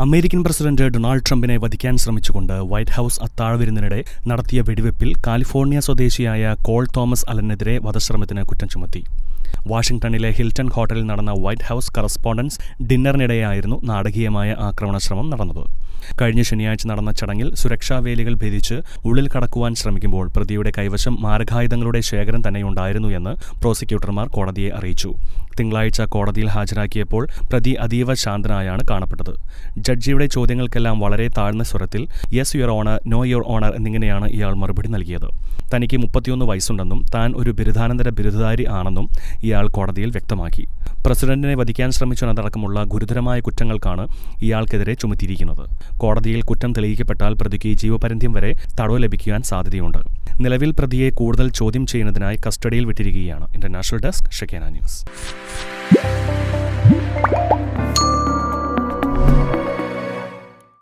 American president Donald ട്രംപിനെ വധിക്കാൻ ശ്രമിച്ചുകൊണ്ട് white house അത്താഴവിരുന്നിനിടെ നടത്തിയ വെടിവെപ്പിൽ കാലിഫോർണിയ സ്വദേശിയായ കോൾ തോമസ് അലനെതിരെ വധശ്രമത്തിന് കുറ്റം ചുമത്തി. വാഷിംഗ്ടണിലെ ഹിൽട്ടൺ ഹോട്ടലിൽ നടന്ന വൈറ്റ് ഹൌസ് കറസ്പോണ്ടൻസ് ഡിന്നറിനിടെയായിരുന്നു നാടകീയമായ ആക്രമണശ്രമം നടന്നത്. കഴിഞ്ഞ ശനിയാഴ്ച നടന്ന ചടങ്ങിൽ സുരക്ഷാവേലികൾ ഭേദിച്ച് ഉള്ളിൽ കടക്കുവാൻ ശ്രമിക്കുമ്പോൾ പ്രതിയുടെ കൈവശം മാരകായുധങ്ങളുടെ ശേഖരം തന്നെയുണ്ടായിരുന്നു എന്ന് പ്രോസിക്യൂട്ടർമാർ കോടതിയെ അറിയിച്ചു. തിങ്കളാഴ്ച കോടതിയിൽ ഹാജരാക്കിയപ്പോൾ പ്രതി അതീവ ശാന്തനായാണ് കാണപ്പെട്ടത്. ജഡ്ജിയുടെ ചോദ്യങ്ങൾക്കെല്ലാം വളരെ താഴ്ന്ന സ്വരത്തിൽ yes your honour, no your honour എന്നിങ്ങനെയാണ് ഇയാൾ മറുപടി നൽകിയത്. തനിക്ക് 31 വയസ്സുണ്ടെന്നും താൻ ഒരു ബിരുദാനന്തര ബിരുദധാരി ആണെന്നും ഇയാൾ കോടതിയിൽ വ്യക്തമാക്കി. പ്രസിഡന്റിനെ വധിക്കാൻ ശ്രമിച്ചതടക്കമുള്ള ഗുരുതരമായ കുറ്റങ്ങൾക്കാണ് ഇയാൾക്കെതിരെ ചുമത്തിയിരിക്കുന്നത്. കോടതിയിൽ കുറ്റം തെളിയിക്കപ്പെട്ടാൽ പ്രതിക്ക് ജീവപര്യന്തം വരെ തടവ് ലഭിക്കാൻ സാധ്യതയുണ്ട്. നിലവിൽ പ്രതിയെ കൂടുതൽ ചോദ്യം ചെയ്യുന്നതിനായി കസ്റ്റഡിയിൽ വിട്ടിരിക്കുകയാണ്. International desk, Shekinah news.